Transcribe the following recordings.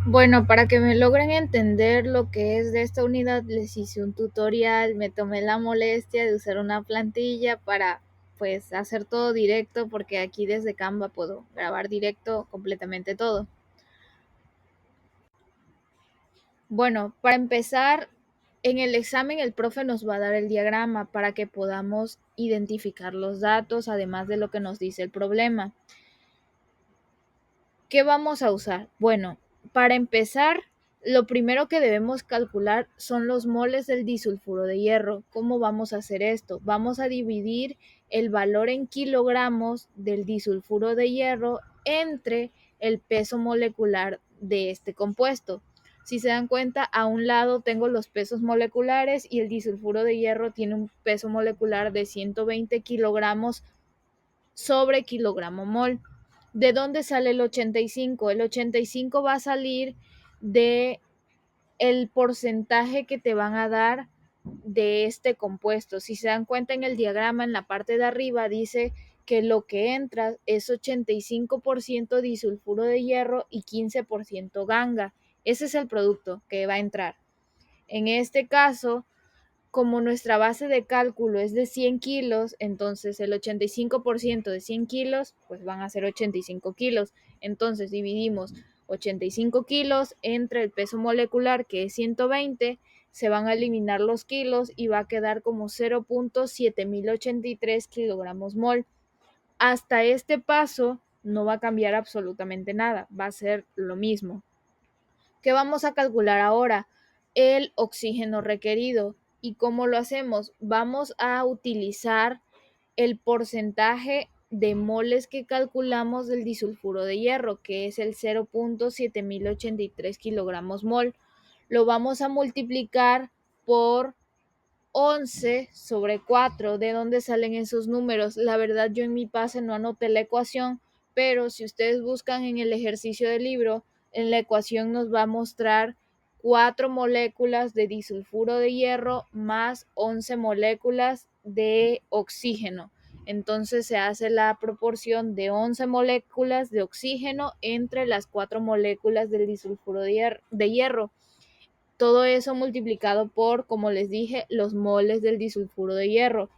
Bueno, para que me logren entender lo que es de esta unidad, les hice un tutorial, me tomé la molestia de usar una plantilla para pues hacer todo directo, porque aquí desde Canva puedo grabar directo completamente todo. Bueno, para empezar, en el examen el profe nos va a dar el diagrama para que podamos identificar los datos, además de lo que nos dice el problema. ¿Qué vamos a usar? Bueno, para empezar, lo primero que debemos calcular son los moles del disulfuro de hierro. ¿Cómo vamos a hacer esto? Vamos a dividir el valor en kilogramos del disulfuro de hierro entre el peso molecular de este compuesto. Si se dan cuenta, a un lado tengo los pesos moleculares y el disulfuro de hierro tiene un peso molecular de 120 kilogramos sobre kilogramo mol. ¿De dónde sale el 85? El 85 va a salir de el porcentaje que te van a dar de este compuesto. Si se dan cuenta en el diagrama, en la parte de arriba dice que lo que entra es 85% disulfuro de hierro y 15% ganga. Ese es el producto que va a entrar. En este caso, como nuestra base de cálculo es de 100 kilos, entonces el 85% de 100 kilos, pues van a ser 85 kilos. Entonces dividimos 85 kilos entre el peso molecular, que es 120, se van a eliminar los kilos y va a quedar como 0.7083 kilogramos mol. Hasta este paso no va a cambiar absolutamente nada, va a ser lo mismo. ¿Qué vamos a calcular ahora? El oxígeno requerido. ¿Y cómo lo hacemos? Vamos a utilizar el porcentaje de moles que calculamos del disulfuro de hierro, que es el 0.7083 kilogramos mol. Lo vamos a multiplicar por 11 sobre 4. ¿De dónde salen esos números? La verdad, yo en mi pase no anoté la ecuación, pero si ustedes buscan en el ejercicio del libro, en la ecuación nos va a mostrar 4 moléculas de disulfuro de hierro más 11 moléculas de oxígeno. Entonces se hace la proporción de 11 moléculas de oxígeno entre las 4 moléculas del disulfuro de hierro. Todo eso multiplicado por, como les dije, los moles del disulfuro de hierro.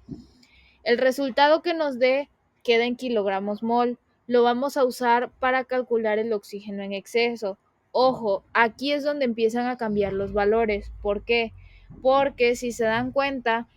El resultado que nos dé queda en kilogramos mol. Lo vamos a usar para calcular el oxígeno en exceso. Ojo, aquí es donde empiezan a cambiar los valores. ¿Por qué? Porque si se dan cuenta,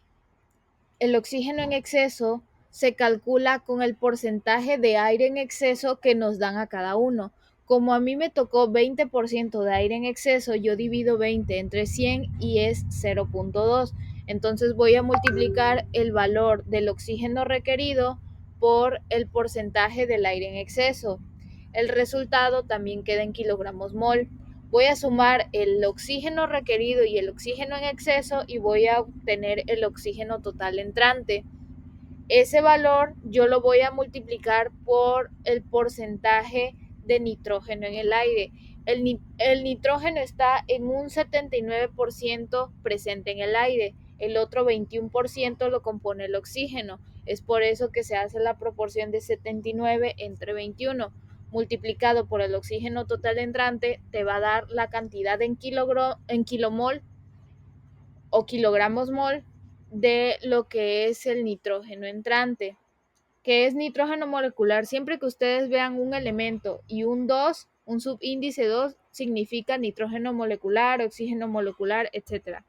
el oxígeno en exceso se calcula con el porcentaje de aire en exceso que nos dan a cada uno. Como a mí me tocó 20% de aire en exceso, yo divido 20 entre 100 y es 0.2. Entonces voy a multiplicar el valor del oxígeno requerido por el porcentaje del aire en exceso. El resultado también queda en kilogramos mol. Voy a sumar el oxígeno requerido y el oxígeno en exceso y voy a obtener el oxígeno total entrante. Ese valor yo lo voy a multiplicar por el porcentaje de nitrógeno en el aire. El nitrógeno está en un 79% presente en el aire, el otro 21% lo compone el oxígeno. Es por eso que se hace la proporción de 79 entre 21 multiplicado por el oxígeno total entrante, te va a dar la cantidad en kilomol o kilogramos mol de lo que es el nitrógeno entrante. Que es nitrógeno molecular? Siempre que ustedes vean un elemento y un 2, un subíndice 2, significa nitrógeno molecular, oxígeno molecular, etcétera.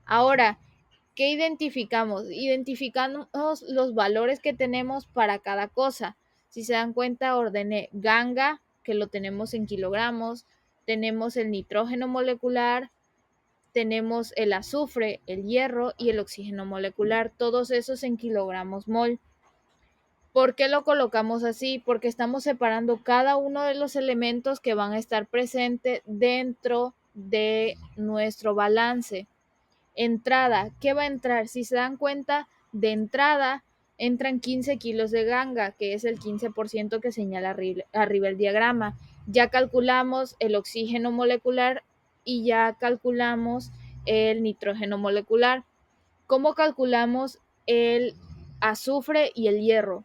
Ahora, ¿qué identificamos? Identificamos los valores que tenemos para cada cosa. Si se dan cuenta, ordené ganga, que lo tenemos en kilogramos, tenemos el nitrógeno molecular, tenemos el azufre, el hierro y el oxígeno molecular, todos esos en kilogramos mol. ¿Por qué lo colocamos así? Porque estamos separando cada uno de los elementos que van a estar presentes dentro de nuestro balance. Entrada, ¿qué va a entrar? Si se dan cuenta, de entrada entran 15 kilos de ganga, que es el 15% que señala arriba el diagrama. Ya calculamos el oxígeno molecular y ya calculamos el nitrógeno molecular. ¿Cómo calculamos el azufre y el hierro?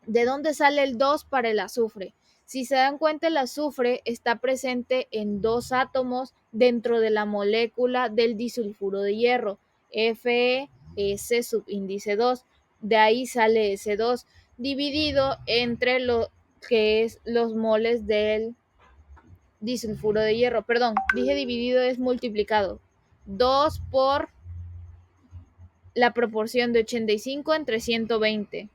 ¿De dónde sale el 2 para el azufre? Si se dan cuenta, el azufre está presente en 2 átomos dentro de la molécula del disulfuro de hierro, FeS subíndice 2. De ahí sale S2, dividido entre lo que es los moles del disulfuro de hierro. Perdón, dije dividido, es multiplicado. 2 por la proporción de 85 entre 120.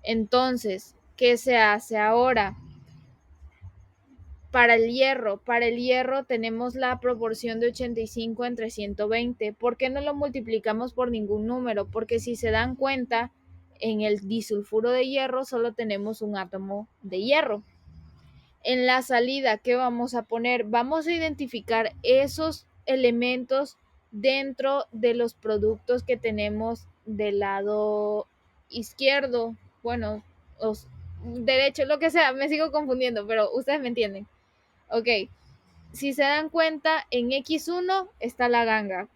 Entonces, ¿qué se hace ahora? Para el hierro tenemos la proporción de 85 entre 120. ¿Por qué no lo multiplicamos por ningún número? Porque si se dan cuenta, en el disulfuro de hierro solo tenemos un átomo de hierro. En la salida, ¿qué vamos a poner? Vamos a identificar esos elementos dentro de los productos que tenemos del lado izquierdo, bueno, derecho, lo que sea, me sigo confundiendo, pero ustedes me entienden. Ok, si se dan cuenta, en X1 está la ganga,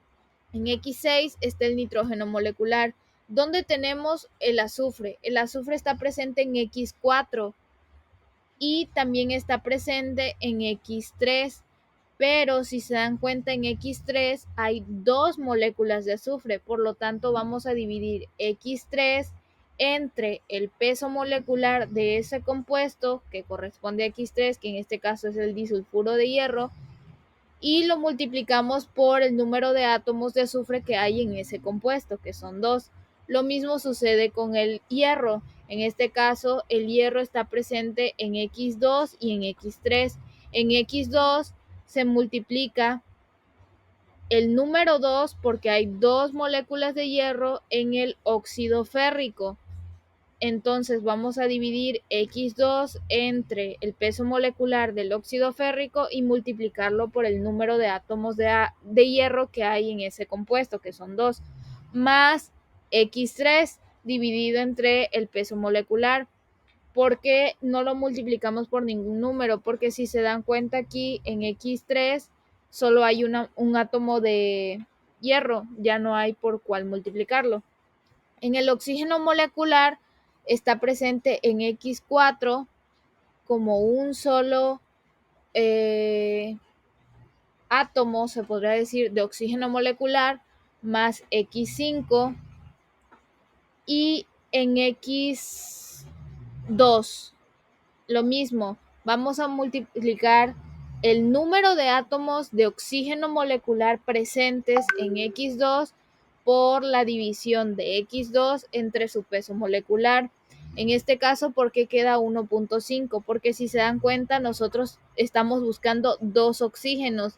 en X6 está el nitrógeno molecular. ¿Dónde tenemos el azufre? El azufre está presente en X4 y también está presente en X3, pero si se dan cuenta, en X3 hay 2 moléculas de azufre, por lo tanto vamos a dividir X3 entre el peso molecular de ese compuesto que corresponde a X3, que en este caso es el disulfuro de hierro, y lo multiplicamos por el número de átomos de azufre que hay en ese compuesto, que son 2. Lo mismo sucede con el hierro. En este caso, el hierro está presente en X2 y en X3. En X2 se multiplica el número 2 porque hay 2 moléculas de hierro en el óxido férrico. Entonces vamos a dividir X2 entre el peso molecular del óxido férrico y multiplicarlo por el número de átomos de hierro que hay en ese compuesto, que son 2, más X3 dividido entre el peso molecular. ¿Por qué no lo multiplicamos por ningún número? Porque si se dan cuenta, aquí en X3 solo hay un átomo de hierro, ya no hay por cuál multiplicarlo. En el oxígeno molecular está presente en X4 como un solo átomo, se podría decir, de oxígeno molecular, más X5, y en X2 lo mismo, vamos a multiplicar el número de átomos de oxígeno molecular presentes en X2 por la división de X2 entre su peso molecular. En este caso, ¿por qué queda 1.5? Porque si se dan cuenta, nosotros estamos buscando 2 oxígenos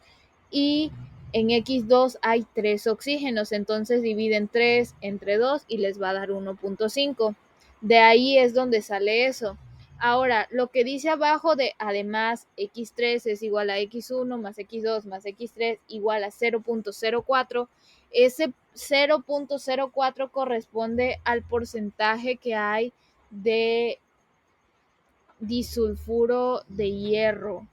y en X2 hay 3 oxígenos, entonces dividen 3 entre 2 y les va a dar 1.5. De ahí es donde sale eso. Ahora, lo que dice abajo de además X3 es igual a X1 más X2 más X3 igual a 0.04, ese 0.04 corresponde al porcentaje que hay de disulfuro de hierro.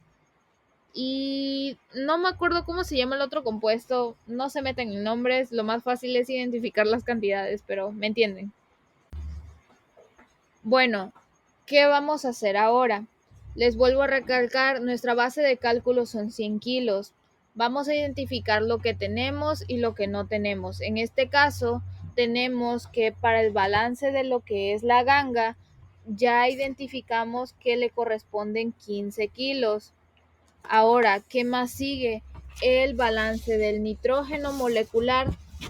Y no me acuerdo cómo se llama el otro compuesto, no se meten en nombres, lo más fácil es identificar las cantidades, pero me entienden. Bueno, ¿qué vamos a hacer ahora? Les vuelvo a recalcar, nuestra base de cálculo son 100 kilos. Vamos a identificar lo que tenemos y lo que no tenemos. En este caso, tenemos que para el balance de lo que es la ganga, ya identificamos que le corresponden 15 kilos. Ahora, ¿qué más sigue? El balance del nitrógeno molecular.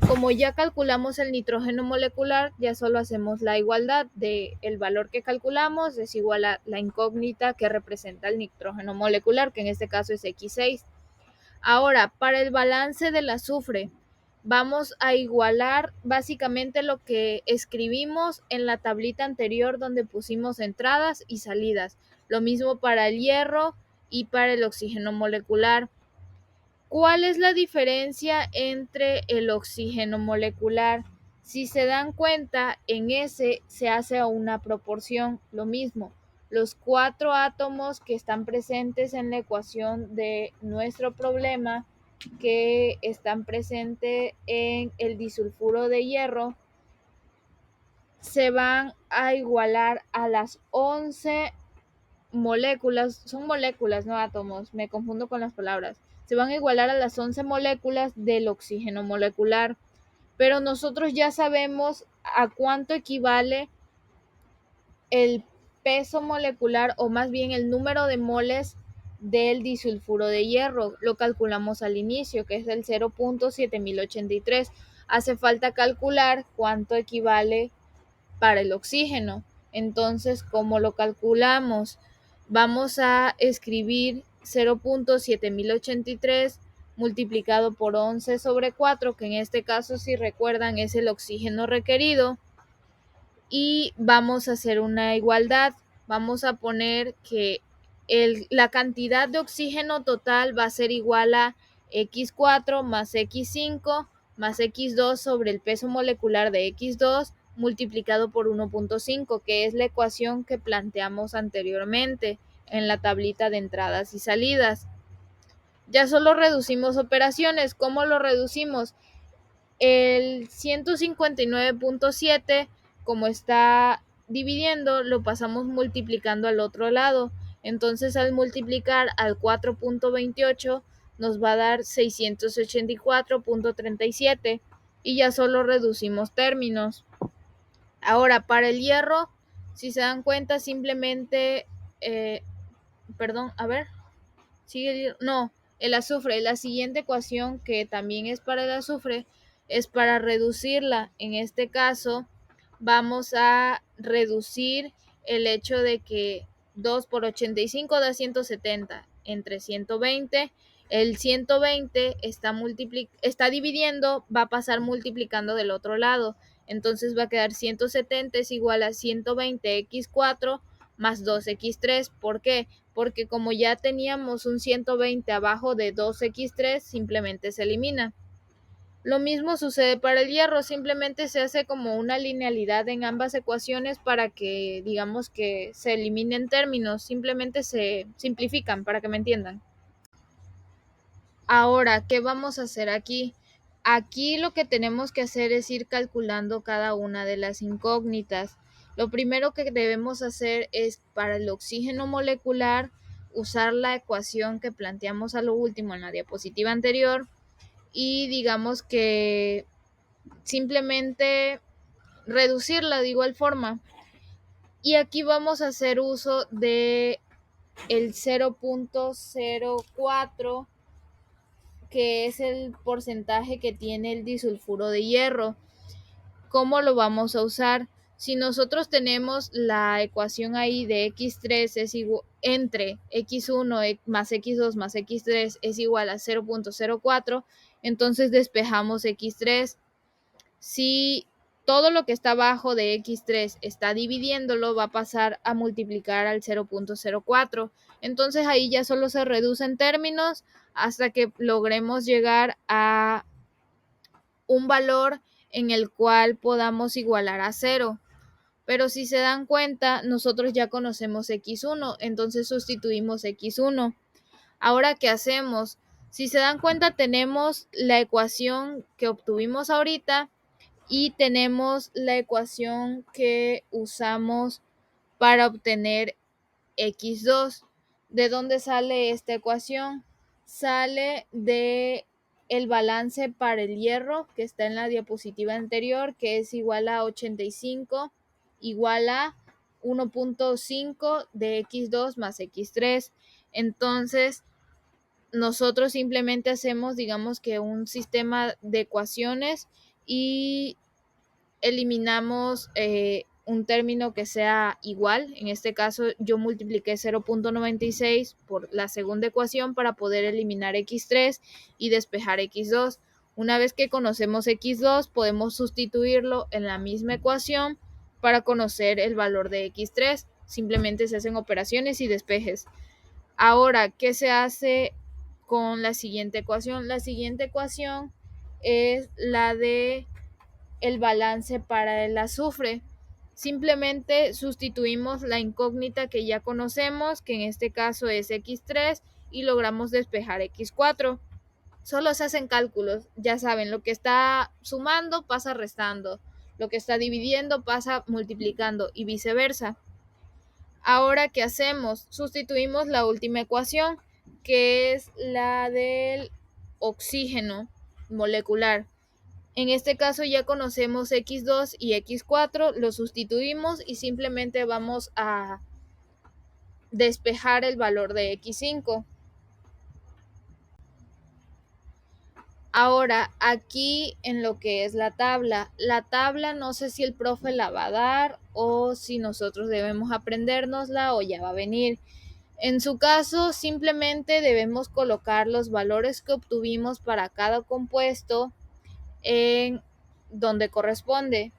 Como ya calculamos el nitrógeno molecular, ya solo hacemos la igualdad de el valor que calculamos es igual a la incógnita que representa el nitrógeno molecular, que en este caso es X6. Ahora, para el balance del azufre, vamos a igualar básicamente lo que escribimos en la tablita anterior donde pusimos entradas y salidas. Lo mismo para el hierro y para el oxígeno molecular. ¿Cuál es la diferencia entre el oxígeno molecular? Si se dan cuenta, en ese se hace a una proporción, lo mismo. Los 4 átomos que están presentes en la ecuación de nuestro problema, que están presentes en el disulfuro de hierro, se van a igualar a las 11 moléculas, son moléculas, no átomos, me confundo con las palabras, se van a igualar a las 11 moléculas del oxígeno molecular, pero nosotros ya sabemos a cuánto equivale el peso molecular, o más bien el número de moles del disulfuro de hierro. Lo calculamos al inicio, que es del 0.7083. Hace falta calcular cuánto equivale para el oxígeno. Entonces, ¿cómo lo calculamos? Vamos a escribir 0.7083 multiplicado por 11 sobre 4, que en este caso, si recuerdan, es el oxígeno requerido, y vamos a hacer una igualdad. Vamos a poner que la cantidad de oxígeno total va a ser igual a x4 más x5 más x2 sobre el peso molecular de x2 multiplicado por 1.5, que es la ecuación que planteamos anteriormente en la tablita de entradas y salidas. Ya solo reducimos operaciones. ¿Cómo lo reducimos? El 159.7, como está dividiendo, lo pasamos multiplicando al otro lado. Entonces, al multiplicar al 4.28 nos va a dar 684.37 y ya solo reducimos términos. Ahora, para el hierro, si se dan cuenta, simplemente, perdón, a ver, sigue, no, el azufre, la siguiente ecuación que también es para el azufre es para reducirla. En este caso vamos a reducir el hecho de que 2 por 85 da 170 entre 120. El 120 está dividiendo, va a pasar multiplicando del otro lado. Entonces va a quedar 170 es igual a 120x4 más 2x3. ¿Por qué? Porque como ya teníamos un 120 abajo de 2x3, simplemente se elimina. Lo mismo sucede para el hierro, simplemente se hace como una linealidad en ambas ecuaciones para que digamos que se eliminen términos, simplemente se simplifican para que me entiendan. Ahora, ¿qué vamos a hacer aquí? Aquí lo que tenemos que hacer es ir calculando cada una de las incógnitas. Lo primero que debemos hacer es para el oxígeno molecular usar la ecuación que planteamos a lo último en la diapositiva anterior y digamos que simplemente reducirla de igual forma. Y aquí vamos a hacer uso de el 0.04, que es el porcentaje que tiene el disulfuro de hierro. ¿Cómo lo vamos a usar? Si nosotros tenemos la ecuación ahí de x3 es igual entre x1 más x2 más x3 es igual a 0.04, entonces despejamos x3. Si todo lo que está abajo de x3 está dividiéndolo, va a pasar a multiplicar al 0.04. Entonces ahí ya solo se reducen términos hasta que logremos llegar a un valor en el cual podamos igualar a 0. Pero si se dan cuenta, nosotros ya conocemos x1, entonces sustituimos x1. Ahora, ¿qué hacemos? Si se dan cuenta, tenemos la ecuación que obtuvimos ahorita y tenemos la ecuación que usamos para obtener x2. ¿De dónde sale esta ecuación? Sale de el balance para el hierro que está en la diapositiva anterior, que es igual a 85 igual a 1.5 de x2 más x3. Entonces, nosotros simplemente hacemos, digamos que un sistema de ecuaciones y eliminamos un término que sea igual. En este caso yo multipliqué 0.96 por la segunda ecuación para poder eliminar x3 y despejar x2. Una vez que conocemos x2 podemos sustituirlo en la misma ecuación para conocer el valor de x3. Simplemente se hacen operaciones y despejes. Ahora, ¿qué se hace con la siguiente ecuación? La siguiente ecuación es la de el balance para el azufre. Simplemente sustituimos la incógnita que ya conocemos, que en este caso es x3, y logramos despejar x4. Solo se hacen cálculos, ya saben, lo que está sumando pasa restando, lo que está dividiendo pasa multiplicando y viceversa. Ahora, ¿qué hacemos? Sustituimos la última ecuación, que es la del oxígeno molecular. En este caso ya conocemos X2 y X4, lo sustituimos y simplemente vamos a despejar el valor de X5. Ahora, aquí en lo que es la tabla no sé si el profe la va a dar o si nosotros debemos aprendérnosla o ya va a venir. En su caso, simplemente debemos colocar los valores que obtuvimos para cada compuesto en donde corresponde.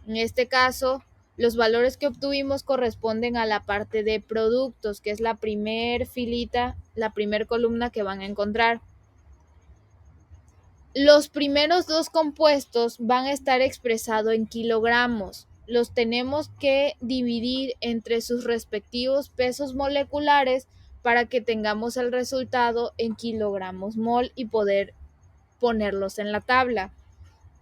En este caso, los valores que obtuvimos corresponden a la parte de productos, que es la primer filita, la primer columna que van a encontrar. Los primeros dos compuestos van a estar expresados en kilogramos. Los tenemos que dividir entre sus respectivos pesos moleculares para que tengamos el resultado en kilogramos mol y poder ponerlos en la tabla,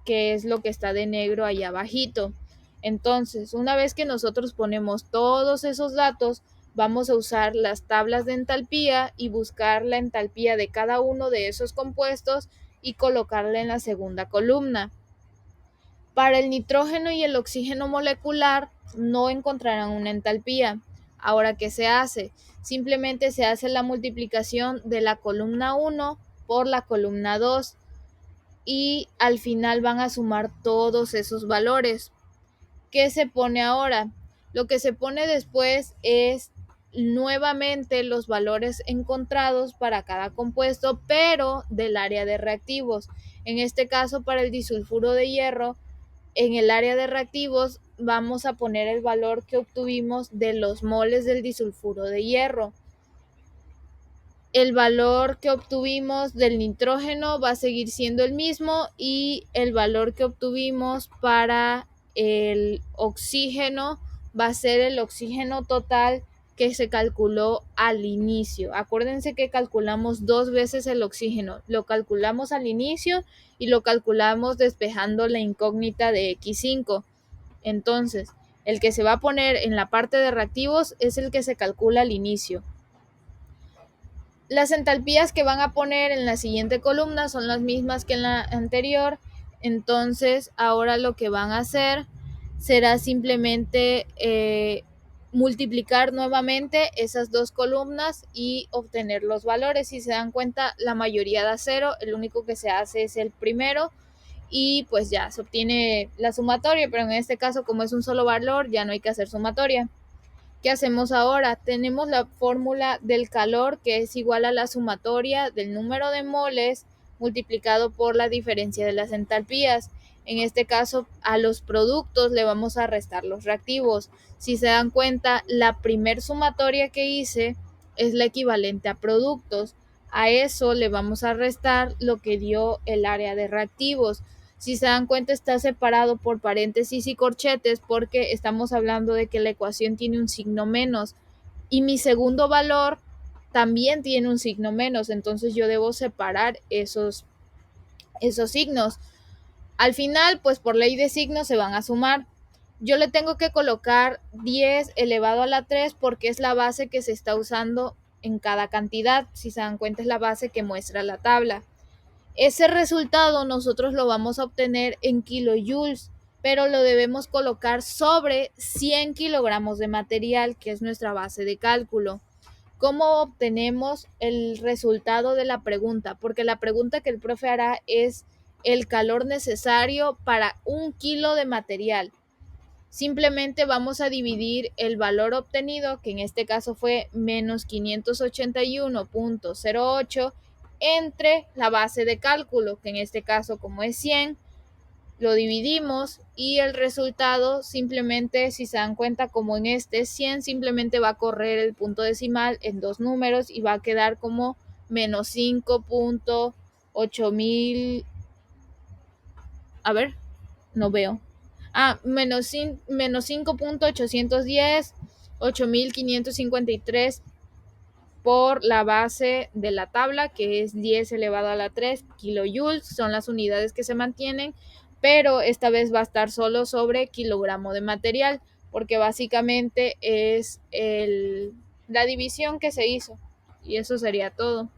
que es lo que está de negro allá abajito. Entonces, una vez que nosotros ponemos todos esos datos, vamos a usar las tablas de entalpía y buscar la entalpía de cada uno de esos compuestos y colocarla en la segunda columna. Para el nitrógeno y el oxígeno molecular no encontrarán una entalpía. Ahora, ¿qué se hace? Simplemente se hace la multiplicación de la columna 1 por la columna 2 y al final van a sumar todos esos valores. ¿Qué se pone ahora? Lo que se pone después es nuevamente los valores encontrados para cada compuesto, pero del área de reactivos. En este caso, para el disulfuro de hierro, en el área de reactivos vamos a poner el valor que obtuvimos de los moles del disulfuro de hierro. El valor que obtuvimos del nitrógeno va a seguir siendo el mismo y el valor que obtuvimos para el oxígeno va a ser el oxígeno total que se calculó al inicio. Acuérdense que calculamos dos veces el oxígeno. Lo calculamos al inicio y lo calculamos despejando la incógnita de X5. Entonces, el que se va a poner en la parte de reactivos es el que se calcula al inicio. Las entalpías que van a poner en la siguiente columna son las mismas que en la anterior, entonces ahora lo que van a hacer será simplemente multiplicar nuevamente esas dos columnas y obtener los valores. Si se dan cuenta, la mayoría da 0, el único que se hace es el primero y pues ya se obtiene la sumatoria, pero en este caso como es un solo valor ya no hay que hacer sumatoria. ¿Qué hacemos ahora? Tenemos la fórmula del calor, que es igual a la sumatoria del número de moles multiplicado por la diferencia de las entalpías. En este caso, a los productos le vamos a restar los reactivos. Si se dan cuenta, la primer sumatoria que hice es la equivalente a productos. A eso le vamos a restar lo que dio el área de reactivos. Si se dan cuenta, está separado por paréntesis y corchetes porque estamos hablando de que la ecuación tiene un signo menos y mi segundo valor también tiene un signo menos, entonces yo debo separar esos signos. Al final, pues por ley de signos se van a sumar. Yo le tengo que colocar 10 elevado a la 3 porque es la base que se está usando en cada cantidad. Si se dan cuenta, es la base que muestra la tabla. Ese resultado nosotros lo vamos a obtener en kilojoules, pero lo debemos colocar sobre 100 kilogramos de material, que es nuestra base de cálculo. ¿Cómo obtenemos el resultado de la pregunta? Porque la pregunta que el profe hará es el calor necesario para 1 kilo de material. Simplemente vamos a dividir el valor obtenido, que en este caso fue menos 581.08, entre la base de cálculo, que en este caso como es 100, lo dividimos y el resultado simplemente, si se dan cuenta, como en este 100, simplemente va a correr el punto decimal en dos números y va a quedar como menos 5.8000. A ver, no veo. Menos 5.810, 8553 por la base de la tabla, que es 10 elevado a la 3 kilojoules, son las unidades que se mantienen, pero esta vez va a estar solo sobre kilogramo de material, porque básicamente es la división que se hizo. Y eso sería todo.